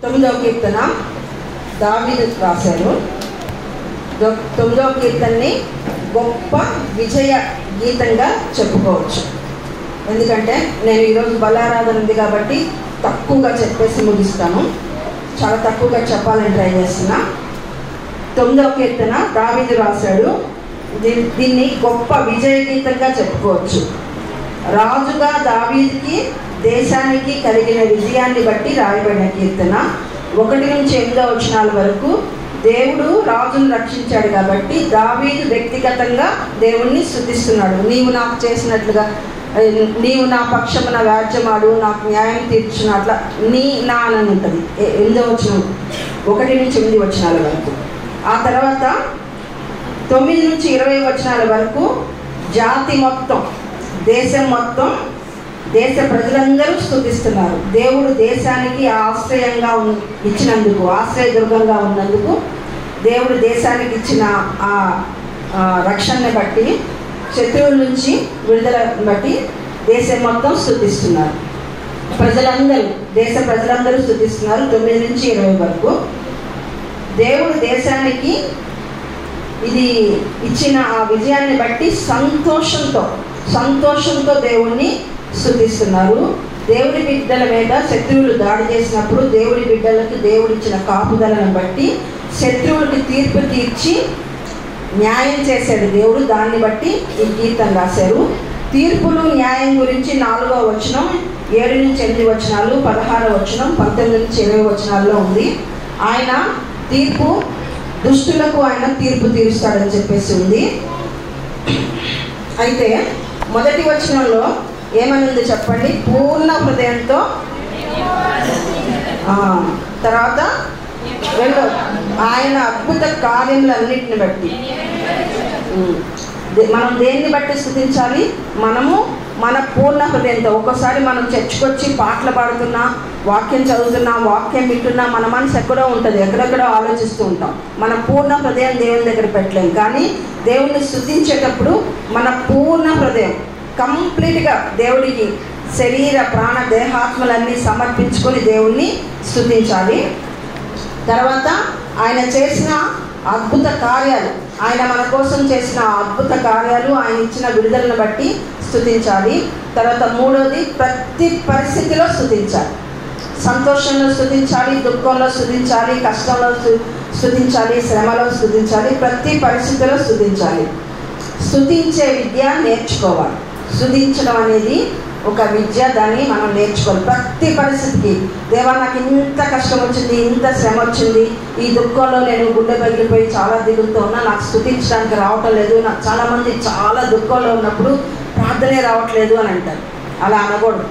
9వ కీర్తన దావీదు రాశారు. 9వ కీర్తనని గొప్ప విజయ గీతంగా చెప్పుకోవచ్చు. ఎందుకంటే నేను ఈరోజు బలారాధన ఉంది కాబట్టి తక్కువగా చెప్పేసి ముగిస్తాను. చాలా తక్కువగా చెప్పాలని ట్రై చేస్తున్నా. 9వ కీర్తన దావీదు రాశాడు. దీన్ని గొప్ప విజయ గీతంగా చెప్పుకోవచ్చు. రాజుగా దావీదుకి దేశానికి కలిగిన విజయాన్ని బట్టి రాయబడిన కీర్తన. 1 నుంచి 8వ వచనాల వరకు దేవుడు రాజును రక్షించాడు కాబట్టి దావీదు వ్యక్తిగతంగా దేవుణ్ణి స్తుతిస్తున్నాడు. నీవు నాకు చేసినట్లుగా, నీవు నా పక్షమున వ్యాజ్యమాడు, నాకు న్యాయం తీర్చును, అట్లా నా అని ఉంటుంది 8వ వచనం 1 నుంచి 8 వచనాల వరకు. ఆ తర్వాత 9 నుంచి 20 వచనాల వరకు జాతి మొత్తం, దేశం మొత్తం, దేశ ప్రజలందరూ స్తుతిస్తున్నారు. దేవుడు దేశానికి ఆశ్రయంగా ఇచ్చినందుకు, ఆశ్రయదుర్గంగా ఉన్నందుకు, దేవుడు దేశానికి ఇచ్చిన ఆ రక్షణని బట్టి, శత్రువుల నుంచి విడుదల బట్టి దేశం మొత్తం స్తుతిస్తున్నారు. ప్రజలందరూ, దేశ ప్రజలందరూ స్తుతిస్తున్నారు. 9 నుంచి 20 వరకు దేవుడు దేశానికి ఇది ఇచ్చిన ఆ విజయాన్ని బట్టి సంతోషంతో దేవుణ్ణి స్తుతిస్తున్నారు. దేవుడి బిడ్డల మీద శత్రువులు దాడి చేసినప్పుడు దేవుడి బిడ్డలకు దేవుడిచ్చిన కాపుదలను బట్టి శత్రువులకి తీర్పు తీర్చి న్యాయం చేశాడు దేవుడు. దాన్ని బట్టి ఈ కీర్తన రాశారు. తీర్పులు న్యాయం గురించి 4వ వచనం 7 నుంచి 8 వచనాలు, 16వ వచనం 19 నుంచి 20 వచనాల్లో ఉంది. ఆయన తీర్పు, దుష్టులకు ఆయన తీర్పు తీరుస్తాడని చెప్పేసి ఉంది. అయితే మొదటి వచనంలో ఏమనుంది చెప్పండి? పూర్ణ హృదయంతో. తర్వాత రెండో, ఆయన అద్భుత కార్యములన్నిటిని బట్టి. మనం దేన్ని బట్టి స్తుతించాలి? మనము మన పూర్ణ హృదయంతో. ఒక్కోసారి మనం చర్చకొచ్చి పాటలు పాడుతున్నా, వాక్యం చదువుతున్నా, వాక్యం వింటున్నా, మన మనసు ఎక్కడో ఉంటుంది, ఎక్కడెక్కడో ఆలోచిస్తూ ఉంటాం. మన పూర్ణ హృదయం దేవుని దగ్గర పెట్టలేం. కానీ దేవుణ్ణి స్తుతించేటప్పుడు మన పూర్ణ హృదయం కంప్లీట్గా దేవుడికి శరీర ప్రాణ దేహాత్మలన్నీ సమర్పించుకొని దేవుణ్ణి స్తుతించాలి. తర్వాత ఆయన చేసిన అద్భుత కార్యాలు, ఆయన మన కోసం చేసిన అద్భుత కార్యాలు, ఆయన ఇచ్చిన విడుదలను బట్టి స్తుతించాలి. తర్వాత 3వది, ప్రతి పరిస్థితిలో స్తుతించాలి. సంతోషంలో స్తుతించాలి, దుఃఖంలో స్తుతించాలి, కష్టంలో స్తుతించాలి, శ్రమలో స్తుతించాలి, ప్రతి పరిస్థితిలో స్తుతించాలి. స్తుతించే విద్య నేర్చుకోవాలి. స్తుతించడం అనేది ఒక విద్య, దాన్ని మనం నేర్చుకోవాలి. ప్రతి పరిస్థితికి, దేవా నాకు ఇంత కష్టం వచ్చింది, ఇంత శ్రమ వచ్చింది, ఈ దుఃఖంలో నేను గుండె పగిలిపోయి చాలా దిగులుతో ఉన్నా, నాకు స్తుతించడానికి రావటం లేదు. నాకు చాలామంది చాలా దుఃఖంలో ఉన్నప్పుడు ప్రార్థనే రావట్లేదు అని అంటారు. అలా అనకూడదు.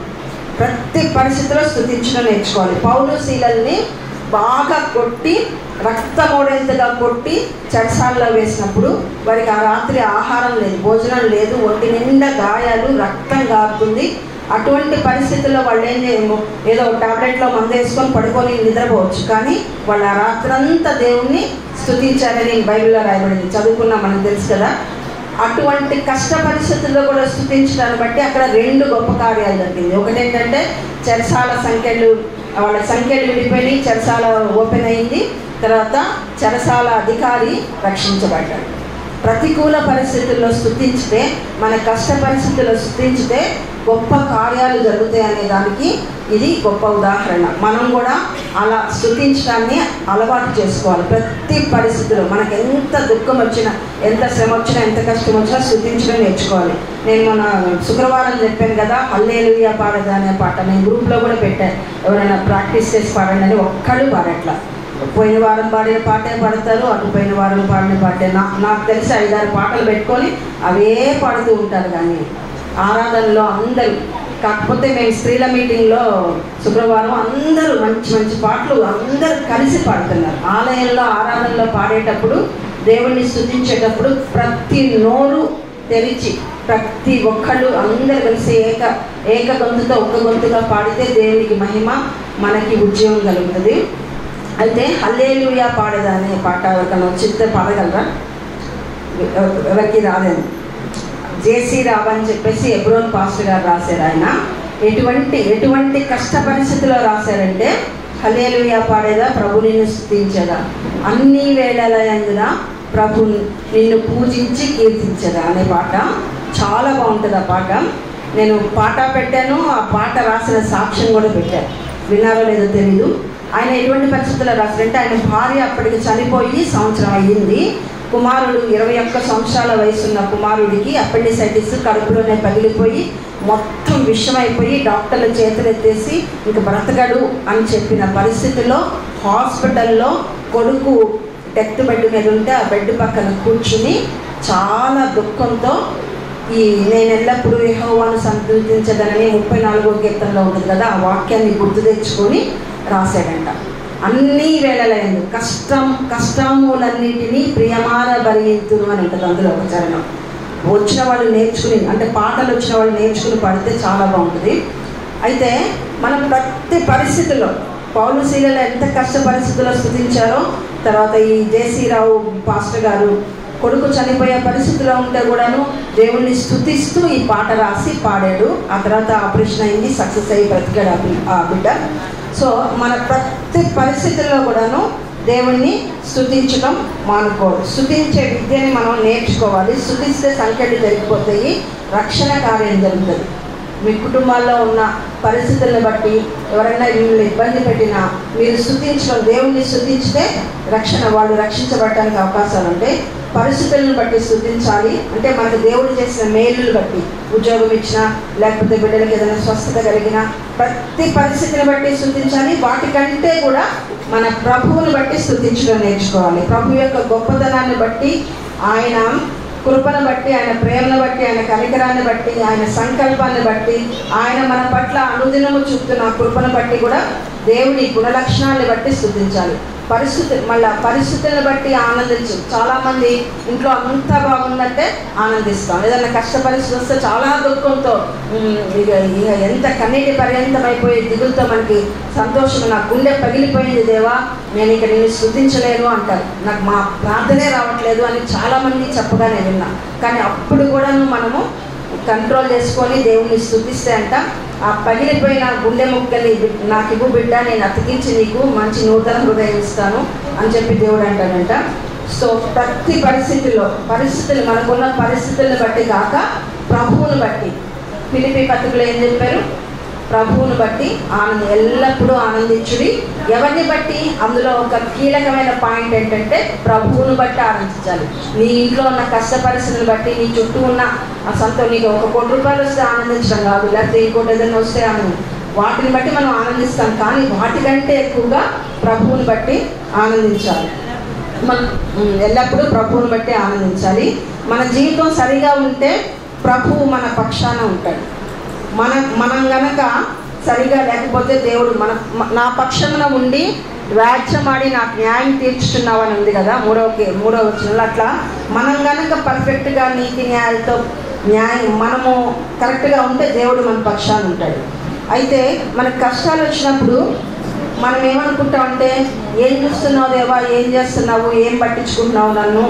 ప్రతి పరిస్థితిలో స్తుతించడం నేర్చుకోవాలి. పౌలు శీలల్ని బాగా కొట్టి, రక్తమోడేంతగా కొట్టి చెరసాలలో వేసినప్పుడు వారికి ఆ రాత్రి ఆహారం లేదు, భోజనం లేదు, ఒంటి నిండా గాయాలు, రక్తం గారుతుంది. అటువంటి పరిస్థితుల్లో వాళ్ళు ఏదో టాబ్లెట్లో మందు వేసుకొని పడుకొని నిద్రపోవచ్చు. కానీ వాళ్ళు ఆ రాత్రంతా దేవుణ్ణి స్తుతించారని బైబిల్లో రాయబడింది, చదువుకున్నా, మనకు తెలుసు కదా. అటువంటి కష్ట పరిస్థితుల్లో కూడా స్తుతించడాన్ని బట్టి అక్కడ 2 గొప్ప కార్యాలు జరిగింది. ఒకటేంటంటే చెరసాల వాళ్ళ సంఖ్యలు విడిపోయి చెరసాల ఓపెన్ అయింది. తర్వాత చెరసాల అధికారి రక్షించబడ్డాడు. ప్రతికూల పరిస్థితుల్లో స్తుతించితే, మన కష్ట పరిస్థితుల్లో స్తుతించితే గొప్ప కార్యాలు జరుగుతాయి అనే దానికి ఇది గొప్ప ఉదాహరణ. మనం కూడా అలా స్తుతించడాన్ని అలవాటు చేసుకోవాలి. ప్రతి పరిస్థితిలో మనకు ఎంత దుఃఖం వచ్చినా, ఎంత శ్రమ వచ్చినా, ఎంత కష్టం వచ్చినా స్తుతించడం నేర్చుకోవాలి. నేను మన శుక్రవారం చెప్పాను కదా, హల్లెలూయా పాడదా అనే పాట నేను గ్రూప్లో కూడా పెట్టాను. ఎవరైనా ప్రాక్టీస్ చేసి పాడండి అని ఒక్కడు పాడట్లా. పోయిన వారం పాడిన పాటే పాడతారు, అటు పోయిన వారం పాడిన పాటే. నాకు తెలిసి 5-6 పాటలు పెట్టుకొని అవే పాడుతూ ఉంటారు. కానీ ఆరాధనలో అందరూ, కాకపోతే మేము స్త్రీల మీటింగ్లో శుక్రవారం అందరూ మంచి మంచి పాటలు అందరూ కలిసి పాడుతున్నారు. ఆలయంలో ఆరాధనలో పాడేటప్పుడు, దేవుణ్ణి స్తుతించేటప్పుడు ప్రతి నోరు తెరిచి ప్రతి ఒక్కళ్ళు అందరూ కలిసి ఏక గొంతుతో, ఒక్క గొంతుగా పాడితే దేవునికి మహిమ, మనకి ఉద్యోగం కలుగుతుంది. అయితే హల్లెలూయా పాడేదా అనే పాట ఎవరికైనా వచ్చితే పాడగలరా? ఎవరికి రాదేమో. జేసీ రావ్ అని చెప్పేసి ఎబ్రోన్ పాస్టర్ గారు రాశారు. ఆయన ఎటువంటి కష్ట పరిస్థితిలో రాశారంటే, హల్లెలూయా పాడేదా, ప్రభు నిన్ను స్తుతించేదా, అన్ని వేళల యందున ప్రభు నిన్ను పూజించి కీర్తించేదా అనే పాట చాలా బాగుంటుంది. ఆ పాట నేను పాట పెట్టాను, ఆ పాట రాసిన సాక్ష్యం కూడా పెట్టాను. విన్నారో లేదో తెలీదు. ఆయన ఎటువంటి పరిస్థితుల్లో రాశారంటే, ఆయన భార్య అప్పటికి చనిపోయి సంవత్సరం అయ్యింది. కుమారుడు 21 సంవత్సరాల వయసున్న కుమారుడికి అపెండిసైటిస్ కడుపులోనే పగిలిపోయి మొత్తం విషమైపోయి డాక్టర్ల చేతులు ఎత్తేసి ఇంక బ్రతకడు అని చెప్పిన పరిస్థితుల్లో హాస్పిటల్లో కొడుకు డెత్ బెడ్ మీద ఉంటే ఆ బెడ్ పక్కన కూర్చుని చాలా దుఃఖంతో నేను ఎల్లప్పుడూ యెహోవాను సంతుతించదనని 34వ కీర్తనలో ఉంటుంది కదా, ఆ వాక్యాన్ని గుర్తు తెచ్చుకొని రాశాడంట. అన్ని వేళలైంది కష్టములన్నిటినీ ప్రియమార భరింతును అని ఉంటుంది అందులో ఒక చరణం. వచ్చిన వాళ్ళు నేర్చుకుని, అంటే పాటలు వచ్చిన వాళ్ళు నేర్చుకుని పాడితే చాలా బాగుంటుంది. అయితే మనం ప్రతి పరిస్థితుల్లో పౌలు శీలలు ఎంత కష్ట పరిస్థితుల్లో స్తుతించారో, తర్వాత ఈ జేసీరావు పాస్టర్ గారు కొడుకు చనిపోయే పరిస్థితిలో ఉంటే కూడాను దేవుణ్ణి స్తుతిస్తూ ఈ పాట రాసి పాడాడు. ఆ తర్వాత ఆపరేషన్ అయింది, సక్సెస్ అయ్యి బ్రతికాడు ఆ బిడ్డ. సో మన ప్రతి పరిస్థితుల్లో కూడాను దేవుణ్ణి స్తుతించడం మానుకోవాలి. స్తుతించే విద్యని మనం నేర్చుకోవాలి. స్తుతిస్తే సంఖ్యలు జరిగిపోతాయి, రక్షణ కార్యం జరుగుతుంది. మీ కుటుంబాల్లో ఉన్న పరిస్థితులను బట్టి ఎవరైనా మిమ్మల్ని ఇబ్బంది పెట్టినా మీరు స్తుతించడం, దేవుణ్ణి స్తుతించితే వాళ్ళు రక్షించబడటానికి అవకాశాలు ఉంటాయి. పరిస్థితులను బట్టి స్తుతించాలి. అంటే మనకు దేవుడు చేసిన మేలులు బట్టి, ఉద్యోగం ఇచ్చినా లేకపోతే బిడ్డలకు ఏదైనా స్వస్థత కలిగినా ప్రతి పరిస్థితిని బట్టి స్తుతించాలి. వాటికంటే కూడా మన ప్రభువుని బట్టి స్తుతించడం నేర్చుకోవాలి. ప్రభు యొక్క గొప్పతనాన్ని బట్టి, ఆయన కృపను బట్టి, ఆయన ప్రేమను బట్టి, ఆయన కనికరాన్ని బట్టి, ఆయన సంకల్పాన్ని బట్టి, ఆయన మన పట్ల అనుదినము చూపుతున్న కృపను బట్టి కూడా దేవుని గుణలక్షణాన్ని బట్టి స్తుతించాలి. పరిస్థితులను బట్టి ఆనందించు. చాలామంది ఇంట్లో అంతా బాగుందంటే ఆనందిస్తాం. ఏదైనా కష్ట పరిస్థితి వస్తే చాలా దుఃఖంతో ఇక ఎంత కన్నీటి పర్యంతమైపోయి దిగులతో మనకి సంతోషం, నా గుండె పగిలిపోయింది దేవా, నేను ఇక నిన్ను స్తుతించలేను అంటారు. నాకు మా ప్రార్థనే రావట్లేదు అని చాలామంది చెప్పగా నేను విన్నా. కానీ అప్పుడు కూడా మనము కంట్రోల్ చేసుకొని దేవుణ్ణి స్తుతిస్తే అంట, ఆ పగిలిపోయిన గుండె ముక్కని నాకు ఇవ్వు బిడ్డ, నేను అతికించి నీకు మంచి నూతన హృదయం ఇస్తాను అని చెప్పి దేవుడు అంటాడంట. సో ప్రతి పరిస్థితులు మనకున్న పరిస్థితులను బట్టి కాక ప్రభువును బట్టి, ఫిలిప్పీ పత్రికలో ఏం చెప్పారు? ప్రభువును బట్టి ఎల్లప్పుడూ ఆనందించుడి. ఎవరిని బట్టి? అందులో ఒక కీలకమైన పాయింట్ ఏంటంటే ప్రభువును బట్టి ఆనందించాలి. నీ ఇంట్లో ఉన్న కష్ట పరిస్థితులను బట్టి, నీ చుట్టూ ఉన్న నీకు ఒక ₹1 వస్తే ఆనందించడం కాదు, లేకపోతే ఇంకోటి ఏదైనా వస్తే వాటిని బట్టి మనం ఆనందిస్తాం. కానీ వాటికంటే ఎక్కువగా ప్రభువుని బట్టి ఆనందించాలి. మనం ఎల్లప్పుడూ ప్రభువుని బట్టి ఆనందించాలి. మన జీవితం సరిగా ఉంటే ప్రభువు మన పక్షాన ఉంటాడు. మనం గనక సరిగా లేకపోతే దేవుడు నా పక్షమున ఉండి వ్యాజ్యమాడి నాకు న్యాయం తీర్చుతున్నావని ఉంది కదా 3వ వచనంలో. అట్లా మనం గనక పర్ఫెక్ట్గా నీతి న్యాయాలతో మనము కరెక్ట్గా ఉంటే దేవుడు మన పక్షాన ఉంటాడు. అయితే మనకు కష్టాలు వచ్చినప్పుడు మనం ఏమనుకుంటామంటే, ఏం చూస్తున్నావు దేవా, ఏం చేస్తున్నావు, ఏం పట్టించుకుంటున్నావు నన్ను,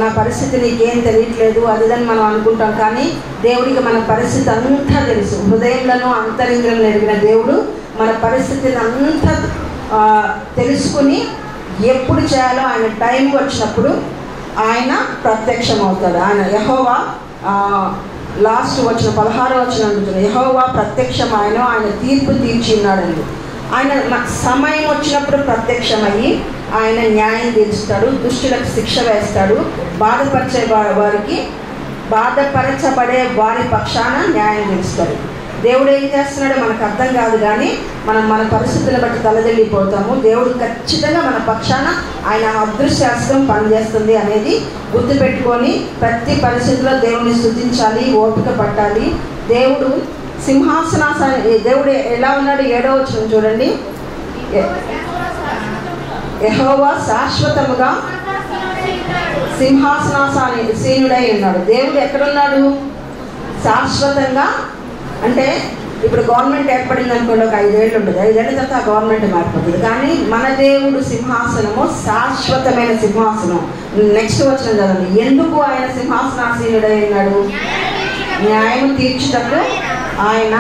నా పరిస్థితి నీకేం తెలియట్లేదు అదిదని మనం అనుకుంటాం. కానీ దేవుడికి మన పరిస్థితి అంతా తెలుసు. హృదయంలో అంతరింద్రియంలో ఎరిగిన దేవుడు మన పరిస్థితిని అంతా తెలుసుకుని ఎప్పుడు చేయాలో ఆయన టైం వచ్చినప్పుడు ఆయన ప్రత్యక్షం అవుతాడు. ఆయన యెహోవా లాస్ట్ వచ్చిన 16వ వచనం ఉంటుంది, యెహోవా ప్రత్యక్షం ఆయన తీర్పు తీర్చి ఉన్నాడండి. ఆయన సమయం వచ్చినప్పుడు ప్రత్యక్షమయ్యి ఆయన న్యాయం తీరుస్తాడు, దుష్టులకు శిక్ష వేస్తాడు, బాధపరచబడే వారి పక్షాన న్యాయం తీరుస్తాడు. దేవుడు ఏం చేస్తున్నాడో మనకు అర్థం కాదు, కానీ మన పరిస్థితులను బట్టి తలదెల్లిపోతాము. దేవుడు ఖచ్చితంగా మన పక్షాన ఆయన అదృశ్యాస్త్రం పనిచేస్తుంది అనేది గుర్తుపెట్టుకొని ప్రతి పరిస్థితిలో దేవుడిని స్తుతించాలి, ఓపిక పట్టాలి. దేవుడు దేవుడు ఎలా ఉన్నాడు? 7వ వచనం చూడండి, యెహోవా శాశ్వతముగా సింహాసనాసీనుడై ఉన్నాడు. దేవుడు ఎక్కడున్నాడు? శాశ్వతంగా. అంటే ఇప్పుడు గవర్నమెంట్ ఏర్పడింది అనుకోండి, ఒక 5 ఏళ్ళు ఉంటుంది, 5 ఏళ్ళ తర్వాత ఆ గవర్నమెంట్ మారిపోతుంది. కానీ మన దేవుడు సింహాసనము శాశ్వతమైన సింహాసనం. నెక్స్ట్ వచనం చదవండి, ఎందుకు ఆయన సింహాసనాసీనుడై ఉన్నాడు? న్యాయం తీర్చుటకు ఆయన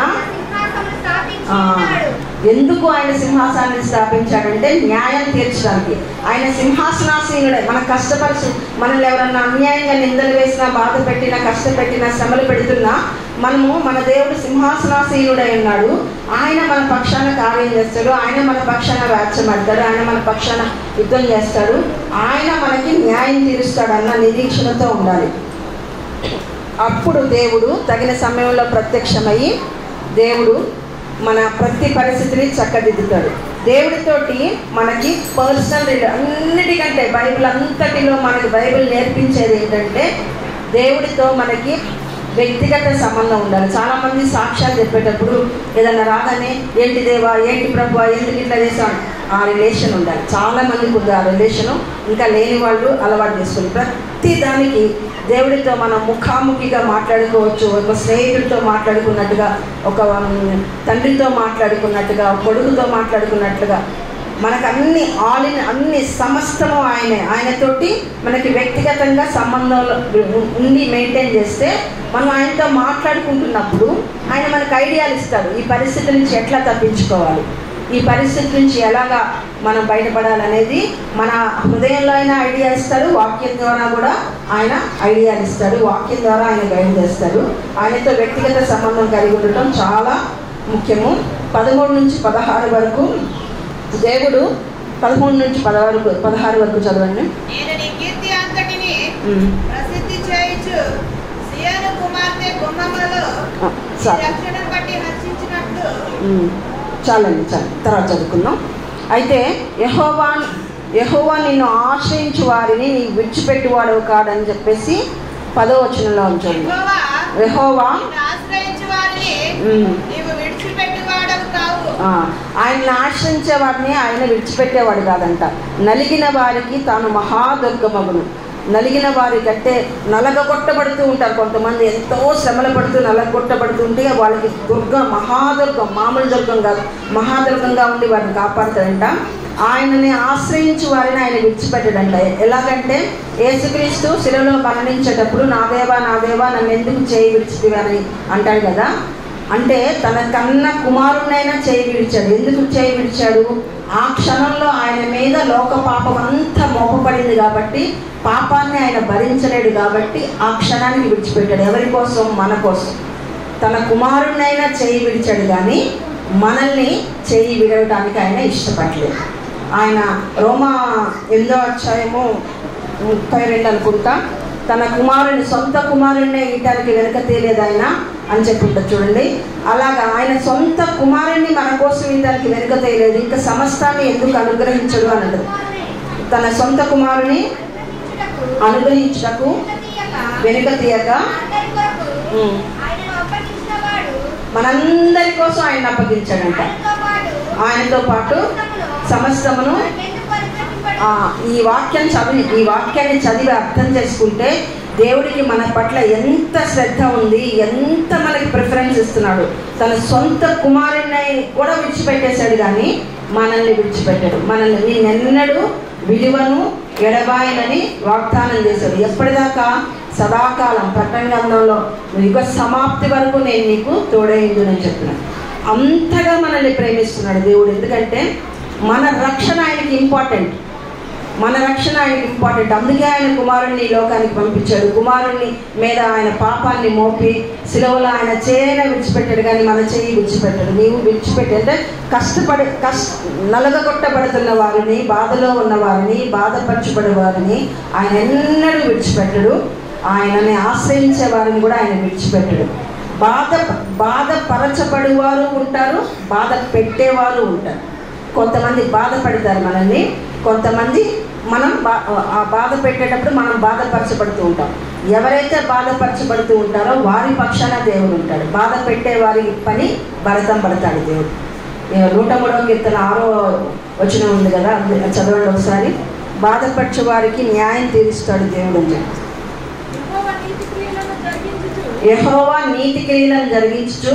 ఎందుకు ఆయన సింహాసనాన్ని స్థాపించాడంటే న్యాయం తీర్చడానికి. ఆయన సింహాసనాసీనుడే. మన కష్టపరిచి మనల్ని ఎవరన్నా అన్యాయంగా నిందలు వేసినా, బాధ పెట్టినా, కష్టపెట్టినా, శ్రమలు పెడుతున్నా మన దేవుడు సింహాసనాసీనుడై ఉన్నాడు. ఆయన మన పక్షాన కార్యం చేస్తాడు. ఆయన మన పక్షాన వ్యాఖ్యమాడతాడు. ఆయన మన పక్షాన యుద్ధం చేస్తాడు. ఆయన మనకి న్యాయం తీరుస్తాడు అన్న నిరీక్షణతో ఉండాలి. అప్పుడు దేవుడు తగిన సమయంలో ప్రత్యక్షమయ్యి దేవుడు మన ప్రతి పరిస్థితిని చక్కదిద్దుతాడు. దేవుడితోటి మనకి పర్సనల్ అన్నిటికంటే బైబిల్ అంతటిలో మనకి బైబిల్ నేర్పించేది ఏంటంటే దేవుడితో మనకి వ్యక్తిగత సంబంధం ఉండాలి. చాలామంది సాక్ష్యాలు చెప్పేటప్పుడు ఏదన్నా రాగానే ఏంటి దేవా, ఏంటి ప్రభువా, ఎందుకు ఇట్లా చేసాం, ఆ రిలేషన్ ఉండాలి. చాలామందికి ఉంది ఆ రిలేషను. ఇంకా లేని వాళ్ళు అలవాటు చేసుకుని ప్రతి దానికి దేవుడితో మనం ముఖాముఖిగా మాట్లాడుకోవచ్చు. ఒక స్నేహితుడితో మాట్లాడుకున్నట్టుగా, ఒక తండ్రితో మాట్లాడుకున్నట్టుగా, కొడుకుతో మాట్లాడుకున్నట్లుగా మనకు అన్ని సమస్తము ఆయనతోటి మనకి వ్యక్తిగతంగా సంబంధంలో ఉండి మెయింటైన్ చేస్తే మనం ఆయనతో మాట్లాడుకుంటున్నప్పుడు ఆయన మనకు ఐడియాలు ఇస్తాడు. ఈ పరిస్థితి నుంచి ఎట్లా తప్పించుకోవాలి, ఈ పరిస్థితి నుంచి ఎలాగా మనం బయటపడాలనేది మన హృదయంలో అయినా ఐడియా ఇస్తాడు. వాక్యం ద్వారా కూడా ఆయన ఐడియాలు ఇస్తాడు. వాక్యం ద్వారా ఆయన గైడ్ చేస్తాడు. ఆయనతో వ్యక్తిగత సంబంధం కలిగి ఉండటం చాలా ముఖ్యము. 13 నుంచి 16 వరకు దేవుడు 13 నుంచి 16 వరకు చదవండి. చాలండి, తర్వాత చదువుకుందాం. అయితే యెహోవా నిన్ను ఆశ్రయించు వారిని నీకు విడిచిపెట్టువాడు కాడని చెప్పేసి 10వ వచనంలో ఉంచండి. యెహోవా ఆయన్ని ఆశ్రయించే వారిని ఆయన విడిచిపెట్టేవాడు కాదంట. నలిగిన వారికి తాను మహాదుర్గమగును. నలిగిన వారి కంటే నలగొట్టబడుతూ ఉంటారు కొంతమంది, ఎంతో శ్రమలు పడుతూ నలగొట్టబడుతుంటే వాళ్ళకి మహాదుర్గం, మామూలు దుర్గం కాదు, మహాదుర్గంగా ఉండి వారిని కాపాడుతాడంట. ఆయనని ఆశ్రయించి వారిని ఆయన విడిచిపెట్టడంట. ఎలాగంటే యేసుక్రీస్తు శిలువలో మరణించేటప్పుడు నా దేవా నన్ను ఎందుకు చేయి విడిచితివి అని అంటాడు కదా. అంటే తన కన్న కుమారుడినైనా చేయి విడిచాడు. ఎందుకు చేయి విడిచాడు? ఆ క్షణంలో ఆయన మీద లోక పాపం అంతా మోపబడింది కాబట్టి, పాపాన్ని ఆయన భరించలేడు కాబట్టి ఆ క్షణానికి విడిచిపెట్టాడు. ఎవరి కోసం? మన కోసం. తన కుమారుడినైనా చేయి విడిచాడు కానీ మనల్ని చేయి విడవడానికి ఆయన ఇష్టపడలేదు. ఆయన రోమా 8వ అధ్యాయము 32 అనుకుంటా, తన కుమారుని సొంత కుమారుడినే ఇయటానికి వెనుక తీయలేదు ఆయన అని చెప్పుంటారు చూడండి. అలాగా ఆయన సొంత కుమారుణ్ణి మన కోసం ఇయటానికి వెనుక తీయలేదు, ఇంకా సమస్తాన్ని ఎందుకు అనుగ్రహించడు అన్నది. తన సొంత కుమారుని అనుగ్రహించటకు వెనుక తీయక మనందరి కోసం ఆయన అప్పగించాడంట. ఆయనతో పాటు సమస్తమును. ఈ వాక్యాన్ని చదివి అర్థం చేసుకుంటే దేవుడికి మన పట్ల ఎంత శ్రద్ధ ఉంది, ఎంత మనకి ప్రిఫరెన్స్ ఇస్తున్నాడు. తన సొంత కుమారుని కూడా విడిచిపెట్టేశాడు కానీ మనల్ని విడిచిపెట్టాడు. మనల్ని నేనెన్నడూ విలువను ఎడబాయనని వాగ్దానం చేశాడు. ఎప్పటిదాకా? సదాకాలం. ప్రకటన గ్రంథంలో యుగ సమాప్తి వరకు నేను నీకు తోడైందునని చెప్తున్నాను. అంతగా మనల్ని ప్రేమిస్తున్నాడు దేవుడు. ఎందుకంటే మన రక్షణ ఆయనకి ఇంపార్టెంట్. అందుకే ఆయన కుమారుణ్ణి ఈ లోకానికి పంపించాడు. కుమారుణ్ణి మీద ఆయన పాపాన్ని మోపి శిలువలో ఆయన చేయన విడిచిపెట్టాడు కానీ మన చేయి విడిచిపెట్టాడు. నీవు విడిచిపెట్టి అంటే నలగొట్టబడుతున్న వారిని, బాధలో ఉన్న వారిని, బాధపరచబడే వారిని ఆయన ఎన్నడూ విడిచిపెట్టడు. ఆయనని ఆశ్రయించే వారిని కూడా ఆయన విడిచిపెట్టడు. బాధపరచబడేవారు ఉంటారు, బాధ పెట్టేవారు ఉంటారు. కొంతమంది బాధపడతారు మనల్ని, కొంతమంది మనం ఆ బాధ పెట్టేటప్పుడు మనం బాధపరచబడుతూ ఉంటాం. ఎవరైతే బాధపరచబడుతూ ఉంటారో వారి పక్షాన దేవుడు ఉంటాడు. బాధ పెట్టే వారి పని భరతం పడతాడు దేవుడు. 103వ కీర్తన 6వ వచనం ఉంది కదా, చదవండి ఒకసారి. బాధపరచే వారికి న్యాయం తీరుస్తాడు దేవుడు అని చెప్పి. యెహోవా నీతి క్రియలను జరిగించు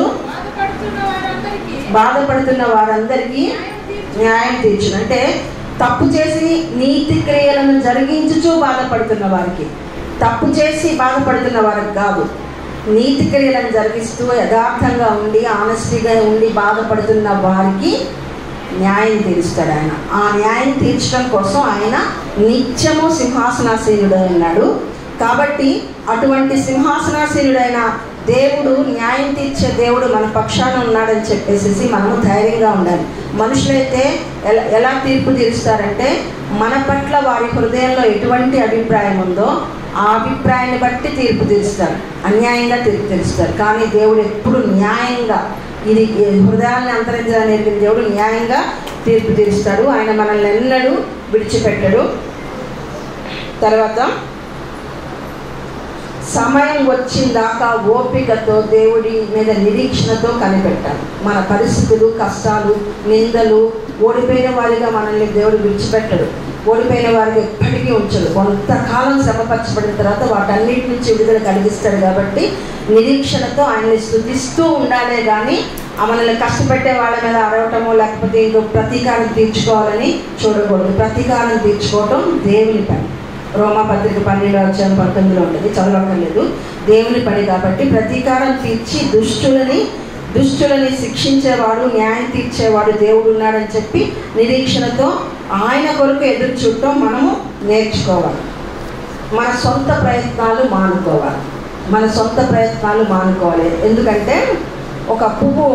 బాధపడుతున్న వారందరికీ న్యాయం తీర్చును. అంటే తప్పు చేసి నీతి క్రియలను జరిగించుచు బాధపడుతున్న వారికి, తప్పు చేసి బాధపడుతున్న వారికి కాదు. నీతి క్రియలను జరిగిస్తూ యథార్థంగా ఉండి ఆనెస్టీగా ఉండి బాధపడుతున్న వారికి న్యాయం తీరుస్తాడు ఆయన. ఆ న్యాయం తీర్చడం కోసం ఆయన నిత్యము సింహాసనాసీనుడై ఉన్నాడు. కాబట్టి అటువంటి సింహాసనాసీనుడైన దేవుడు, న్యాయం తీర్చే దేవుడు మన పక్షాన ఉన్నాడని చెప్పేసి మనము ధైర్యంగా ఉండాలి. మనుషులైతే ఎలా తీర్పు తీరుస్తారంటే మన పట్ల వారి హృదయంలో ఎటువంటి అభిప్రాయం ఉందో ఆ అభిప్రాయాన్ని బట్టి తీర్పు తీరుస్తారు, అన్యాయంగా తీర్పు తీరుస్తారు. కానీ దేవుడు ఎప్పుడు న్యాయంగా, ఇది హృదయాన్ని అంతరించాలని నేర్పిన దేవుడు న్యాయంగా తీర్పు తీరుస్తాడు. ఆయన మనల్ని ఎన్నడూ విడిచిపెట్టడు. తర్వాత సమయం వచ్చిందాకా ఓపికతో దేవుడి మీద నిరీక్షణతో కనిపెట్టాలి. మన పరిస్థితులు, కష్టాలు, నిందలు, ఓడిపోయిన వారిగా మనల్ని దేవుడు విడిచిపెట్టడు. ఓడిపోయిన వారికి ఎప్పటికీ ఉంచడు. కొంతకాలం శ్రమపరచబడిన తర్వాత వాటన్నిటి నుంచి విడుదల కలిగిస్తాడు. కాబట్టి నిరీక్షణతో ఆయన్ని స్తుతిస్తూ ఉండాలే కానీ మనల్ని కష్టపెట్టే వాళ్ళ మీద అరవటమో లేకపోతే ఇంకో ప్రతీకారం తీర్చుకోవాలని చూడకూడదు. ప్రతీకారం తీర్చుకోవటం దేవుని పని. రోమాపత్రిక 12:19 ఉంటుంది, చదవక్కర్లేదు. దేవుని పని కాబట్టి ప్రతీకారం తీర్చి దుష్టులని శిక్షించేవాడు, న్యాయం తీర్చేవాడు దేవుడు ఉన్నాడని చెప్పి నిరీక్షణతో ఆయన కొరకు ఎదురు చూడటం మనము నేర్చుకోవాలి. మన సొంత ప్రయత్నాలు మానుకోవాలి. ఎందుకంటే ఒక పువ్వు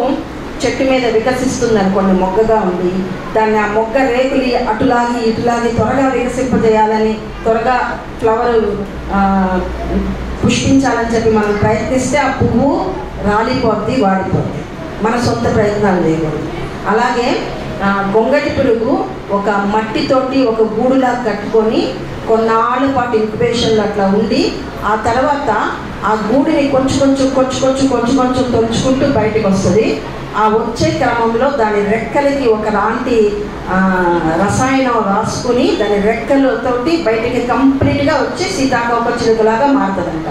చెట్టు మీద వికసిస్తుంది అనుకోండి, మొగ్గగా ఉండి దాన్ని ఆ మొగ్గ రేకులు అటులాగి ఇటులాగి త్వరగా వికసింపజేయాలని, త్వరగా ఫ్లవర్ పుష్పించాలని చెప్పి మనం ప్రయత్నిస్తే ఆ పువ్వు రాలిపోద్ది, వాడిపోద్ది. మన సొంత ప్రయత్నాలు చేయకూడదు. అలాగే గొంగటి పురుగు ఒక మట్టితోటి ఒక గూడులా కట్టుకొని కొన్నాళ్ళ పాటు ఇంక్యుబేషన్లో అట్లా ఉండి ఆ తర్వాత ఆ గూడిని కొంచెం తొలుచుకుంటూ బయటకు వస్తుంది. ఆ వచ్చే క్రమంలో దాని రెక్కలకి ఒకలాంటి రసాయనం రాసుకుని దాని రెక్కలతోటి బయటికి కంప్లీట్గా వచ్చి సీతాకోక చిలుకలాగా మారుతుందంట.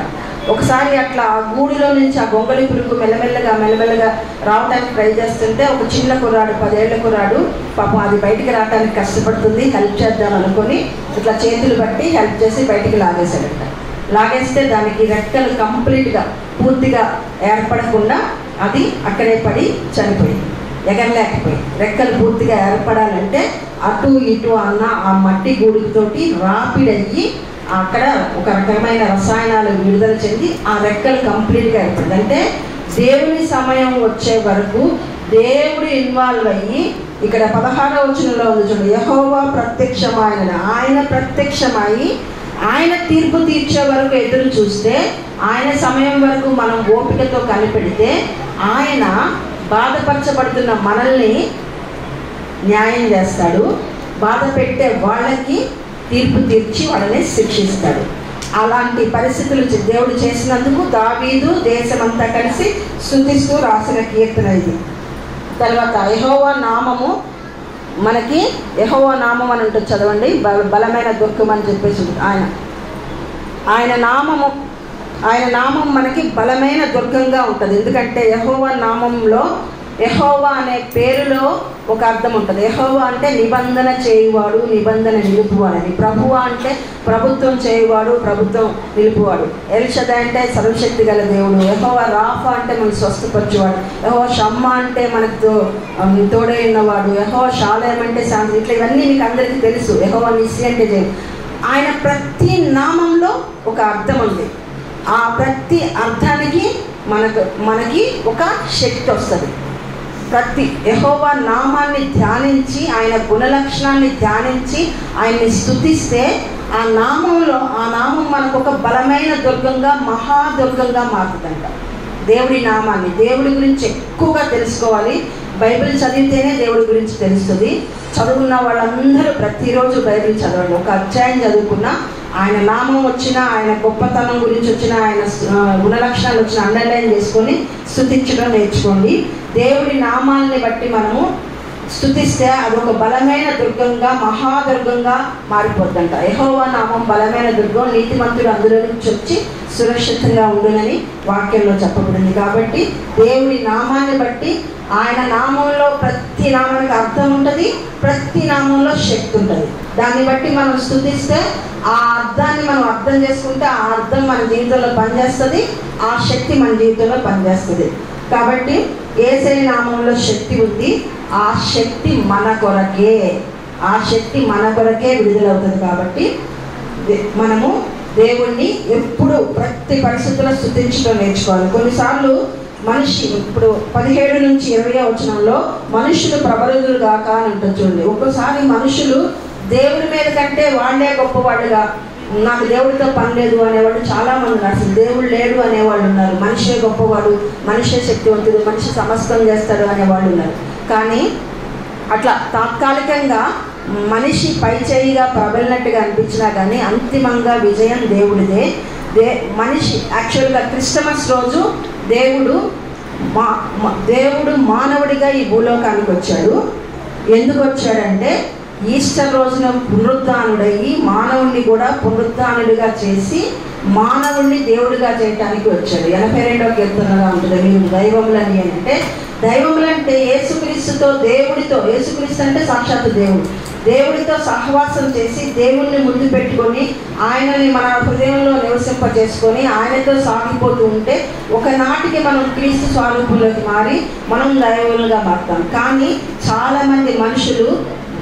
ఒకసారి అట్లా ఆ గూడిలో నుంచి ఆ గొంగళి పురుగు మెల్లమెల్లగా రావడానికి ట్రై చేస్తుంటే ఒక చిన్న కుర్రాడు, 10 ఏళ్ల కుర్రాడు, పాపం అది బయటికి రావడానికి కష్టపడుతుంది, హెల్ప్ చేద్దాం అనుకొని ఇట్లా చేతులు బట్టి హెల్ప్ చేసి బయటికి లాగేశాడంట. లాగేస్తే దానికి రెక్కలు కంప్లీట్గా పూర్తిగా ఏర్పడకుండా అది అక్కడే పడి చనిపోయింది, ఎగరలేకపోయింది. రెక్కలు పూర్తిగా ఏర్పడాలంటే అటు ఇటు అన్న ఆ మట్టి గూడుతోటి రాపిడయ్యి అక్కడ ఒక రకమైన రసాయనాలు విడుదల చెంది ఆ రెక్కలు కంప్లీట్గా ఏర్పడింది. అంటే దేవుని సమయం వచ్చే వరకు దేవుడు ఇన్వాల్వ్ అయ్యి, ఇక్కడ 16వ వచనంలో ఉంది చూడండి, యెహోవా ప్రత్యక్షమైన, ఆయన ప్రత్యక్షమై ఆయన తీర్పు తీర్చే వరకు ఎదురు చూస్తే, ఆయన సమయం వరకు మనం ఓపికతో కనిపెడితే ఆయన బాధపరచబడుతున్న మనల్ని న్యాయం చేస్తాడు. బాధ పెట్టే వాళ్ళకి తీర్పు తీర్చి వాళ్ళని శిక్షిస్తాడు. అలాంటి పరిస్థితులు దేవుడు చేసినందుకు దావీదు దేశమంతా కలిసి స్తుతిస్తూ రాసిన కీర్తన ఇది. తర్వాత యెహోవా నామము, మనకి యెహోవా నామం అని ఉంటుంది, చదవండి. బలమైన దుర్గం అని చెప్పేసి ఆయన నామం మనకి బలమైన దుర్గంగా ఉంటుంది. ఎందుకంటే యెహోవా నామంలో, యెహోవా అనే పేరులో ఒక అర్థం ఉంటుంది. యెహోవా అంటే నిబంధన చేయువాడు, నిబంధన నిలుపువాడని. ప్రభువా అంటే ప్రభుత్వం చేయువాడు, ప్రభుత్వం నిలుపువాడు. ఎల్ షదాయ్ అంటే సర్వశక్తి గల దేవుడు. యెహోవా రాఫా అంటే మనకు స్వస్థపరచువాడు. యెహోవా షమ్మా అంటే మనకు తోడై ఉన్నవాడు. యెహోవా షాలేం అంటే శాంతి. ఇట్లా ఇవన్నీ మీకు అందరికీ తెలుసు. యెహోవా నిస్సి అంటే ఆయన ప్రతి నామంలో ఒక అర్థం ఉంది. ఆ ప్రతి అర్థానికి మనకి ఒక శక్తి వస్తుంది. ప్రతి యెహోవా నామాన్ని ధ్యానించి, ఆయన గుణలక్షణాన్ని ధ్యానించి ఆయన్ని స్తుతిస్తే ఆ నామం మనకు ఒక బలమైన దుర్గంగా, మహాదుర్గంగా మారుతుందంట. దేవుడి నామాన్ని, దేవుడి గురించి ఎక్కువగా తెలుసుకోవాలి. బైబిల్ చదివితేనే దేవుడి గురించి తెలుస్తుంది. చదువుకున్న వాళ్ళందరూ ప్రతిరోజు బైబిల్ చదవండి. ఒక అధ్యాయం చదువుకున్నా ఆయన నామం వచ్చినా, ఆయన గొప్పతనం గురించి వచ్చిన, ఆయన గుణలక్షణాలు వచ్చిన అండర్లైన్ చేసుకొని స్తుతించడం నేర్చుకోండి. దేవుడి నామాల్ని బట్టి మనము స్తుతిస్తే అదొక బలమైన దుర్గంగా, మహాదుర్గంగా మారిపోద్దంట. యెహోవా నామం బలమైన దుర్గం, నీతిమంతుడు అందులో నుంచి వచ్చి సురక్షితంగా ఉండునని వాక్యంలో చెప్పబడింది. కాబట్టి దేవుడి నామాన్ని బట్టి ఆయన నామంలో ప్రతి నామానికి అర్థం ఉంటుంది, ప్రతి నామంలో శక్తి ఉంటుంది. దాన్ని బట్టి మనం స్తుతిస్తే ఆ అర్థాన్ని మనం అర్థం చేసుకుంటే ఆ అర్థం మన జీవితంలో పనిచేస్తుంది, ఆ శక్తి మన జీవితంలో పనిచేస్తుంది. కాబట్టి యేసయ్య నామంలో శక్తి ఉంది. ఆ శక్తి మన కొరకే, ఆ శక్తి మన కొరకే విడుదలవుతుంది. కాబట్టి మనము దేవుణ్ణి ఎప్పుడు ప్రతి పరిస్థితుల్లో స్తుతించడం నేర్చుకోవాలి. కొన్నిసార్లు మనిషి ఇప్పుడు 17 నుంచి 20 వచనంలో మనుషులు ప్రబలుదురు గాక అని ఉంటుంది చూడండి. ఒక్కోసారి మనుషులు దేవుడి మీద కంటే వాళ్ళే గొప్పవాళ్ళుగా, నాకు దేవుడితో పని లేదు అనేవాళ్ళు చాలామంది ఉన్నారు. అసలు దేవుడు లేడు అనేవాళ్ళు ఉన్నారు. మనిషే గొప్పవాడు, మనిషే శక్తివంతుడు, మనిషి సమస్తం చేస్తాడు అనేవాళ్ళు ఉన్నారు. కానీ అట్లా తాత్కాలికంగా మనిషి పై చేయిగా ప్రబలినట్టుగా అనిపించినా కానీ అంతిమంగా విజయం దేవుడిదే. మనిషి యాక్చువల్గా క్రిస్టమస్ రోజు దేవుడు మానవుడిగా ఈ భూలోకానికి వచ్చాడు. ఎందుకు వచ్చాడంటే ఈస్టర్ రోజున పునరుద్ధానుడయ్యి మానవుడిని కూడా పునరుద్ధానుడిగా చేసి మానవుడిని దేవుడిగా చేయటానికి వచ్చాడు. 82వ కీర్తనగా ఉంటుంది, మీరు దైవములని అంటే. దైవములంటే యేసుక్రీస్తుతో, దేవుడితో, యేసుక్రీస్తు అంటే సాక్షాత్తు దేవుడు, దేవుడితో సహవాసం చేసి దేవుణ్ణి ముందు పెట్టుకొని ఆయనని మన హృదయంలో నివసింపజేసుకొని ఆయనతో సాగిపోతూ ఉంటే ఒకనాటికి మనం క్రీస్తు స్వరూపంలోకి మారి మనం దైవములుగా మారుతాం. కానీ చాలామంది మనుషులు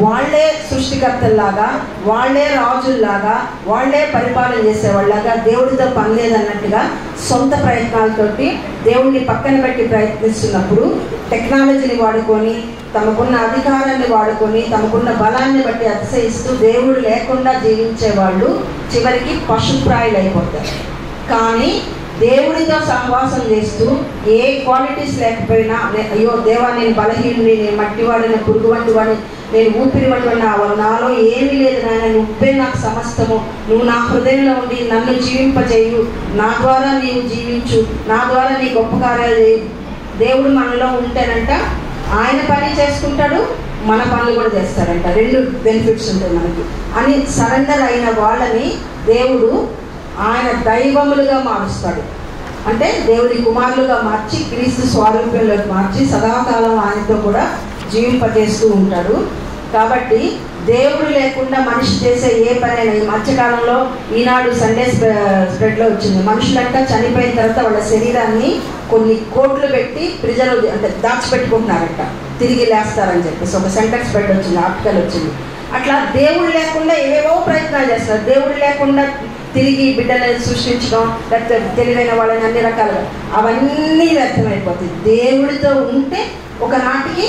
వాళ్ళే సృష్టికర్తల్లాగా, వాళ్ళే రాజుల్లాగా, వాళ్ళే పరిపాలన చేసేవాళ్ళలాగా దేవుడితో పని లేదన్నట్టుగా సొంత ప్రయత్నాలతోటి దేవుడిని పక్కన పెట్టి ప్రయత్నిస్తున్నప్పుడు టెక్నాలజీని వాడుకొని, తమకున్న అధికారాన్ని వాడుకొని, తమకున్న బలాన్ని బట్టి అతిశయిస్తూ దేవుడు లేకుండా జీవించే వాళ్ళు చివరికి పశుప్రాయులు అయిపోతారు. కానీ దేవుడితో సహవాసం చేస్తూ ఏ క్వాలిటీస్ లేకపోయినా, అయ్యో దేవా నేను బలహీనుని, నేను మట్టివాడిని, పురుగు వంటి వాడిని, నేను ఊపిరి వంటి వాడిని, నాలో ఏమీ లేదు నాయన, నువ్వే నాకు సమస్తము, నువ్వు నా హృదయంలో ఉండి నన్ను జీవింపజేయు, నా ద్వారా నీవు జీవించు, నా ద్వారా నీ గొప్ప కార్యాలు చేయి. దేవుడు మనలో ఉంటేనంట ఆయన పని చేసుకుంటాడు, మన పనులు కూడా చేస్తాడంట. 2 బెనిఫిట్స్ ఉంటాయి మనకి అని సరెండర్ అయిన వాళ్ళని దేవుడు ఆయన దైవములుగా మారుస్తాడు. అంటే దేవుడి కుమారులుగా మార్చి క్రీస్తు స్వరూపంలోకి మార్చి సదాకాలం ఆయనతో కూడా జీవింపజేస్తూ ఉంటాడు. కాబట్టి దేవుడు లేకుండా మనిషి చేసే ఏ పనైనా, ఈ మధ్యకాలంలో ఈనాడు సండే స్ప్రెడ్లో వచ్చింది, మనుషులంతా చనిపోయిన తర్వాత వాళ్ళ శరీరాన్ని కొన్ని కోట్లు పెట్టి ప్రిజర్వ్ అంటే దాచిపెట్టుకుంటున్నారంట, తిరిగి లేస్తారని చెప్పేసి ఒక సెంటర్ స్ప్రెడ్ వచ్చింది, ఆర్టికల్ వచ్చింది. అట్లా దేవుడు లేకుండా ఏవేవో ప్రయత్నాలు చేస్తారు. దేవుడు లేకుండా తిరిగి బిడ్డలను సృష్టించడం, లేకపోతే తెలివైన వాళ్ళని అన్ని రకాలుగా, అవన్నీ వ్యర్థమైపోతాయి. దేవుడితో ఉంటే ఒకనాటికి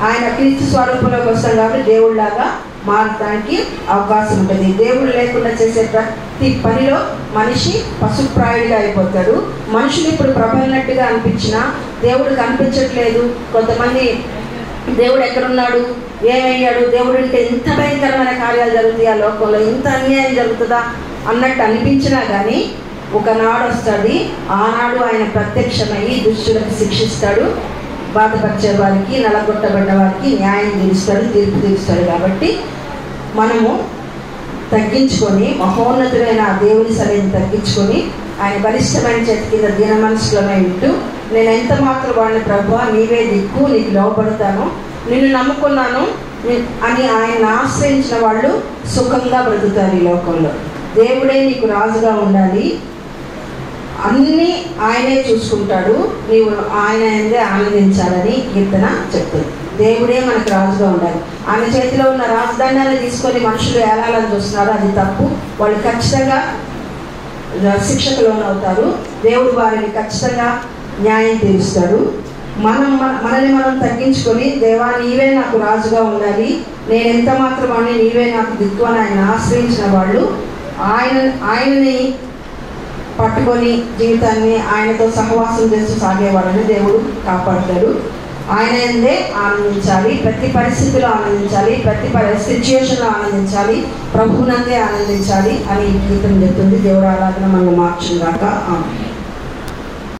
ఆయన క్రీస్తు స్వరూపంలోకి వస్తాం కాబట్టి దేవుడిలాగా మారడానికి అవకాశం ఉంటుంది. దేవుడు లేకుండా చేసే ప్రతి పనిలో మనిషి పశుప్రాయుడిగా అయిపోతాడు. మనుషులు ఇప్పుడు ప్రబలినట్టుగా అనిపించినా దేవుడు కనిపించట్లేదు. కొంతమంది దేవుడు ఎక్కడున్నాడు, ఏమయ్యాడు, దేవుడు అంటే ఇంత భయంకరమైన కార్యాలు జరుగుతాయి ఆ లోకంలో, ఇంత అన్యాయం జరుగుతుందా అన్నట్టు అనిపించినా కానీ ఒకనాడు వస్తుంది, ఆనాడు ఆయన ప్రత్యక్షమయ్యి దుష్టులకు శిక్షిస్తాడు, బాధపరిచే వారికి, నలగొట్టబడ్డ వారికి న్యాయం తీరుస్తాడు, తీర్పు తీరుస్తాడు. కాబట్టి మనము తగ్గించుకొని, మహోన్నతుడైన ఆ దేవుని సరైన తగ్గించుకొని ఆయన బలిష్టమైన చేతి కింద దీన మనసులోనే వింటూ, నేను ఎంత మాత్రం వాడిని ప్రభువా నీవే దిక్కు, నీకు లోపడతాను, నిన్ను నమ్ముకున్నాను అని ఆయన ఆశ్రయించిన వాళ్ళు సుఖంగా బ్రతుకుతారు ఈ లోకంలో. దేవుడే నీకు రాజుగా ఉండాలి, అన్నీ ఆయనే చూసుకుంటాడు, నీవు ఆయన ఎందే ఆనందించాలని కీర్తన చెప్తుంది. దేవుడే మనకు రాజుగా ఉండాలి. ఆయన చేతిలో ఉన్న రాజధాన్యాన్ని తీసుకొని మనుషులు ఏలాలని చూస్తున్నారు, అది తప్పు. వాళ్ళు ఖచ్చితంగా శిక్షకు లోనవుతారు. దేవుడు వారిని ఖచ్చితంగా న్యాయం తీరుస్తాడు. మనల్ని మనం తగ్గించుకొని, దేవా నీవే నాకు రాజుగా ఉండాలి, నేను ఎంత మాత్రమని నీవే నాకు దిక్కు అని ఆయన ఆశ్రయించిన వాళ్ళు ఆయనని పట్టుకొని జీవితాన్ని ఆయనతో సహవాసం చేస్తూ సాగేవాళ్ళని దేవుడు కాపాడతాడు. ఆయన ఎందే ఆనందించాలి, ప్రతి పరిస్థితిలో ఆనందించాలి, ప్రతి సిచ్యుయేషన్లో ఆనందించాలి, ప్రభువునందే ఆనందించాలి అని ఈ గీతం చెప్తుంది. దేవుడు ఆరాధన మనం మార్చుగాక.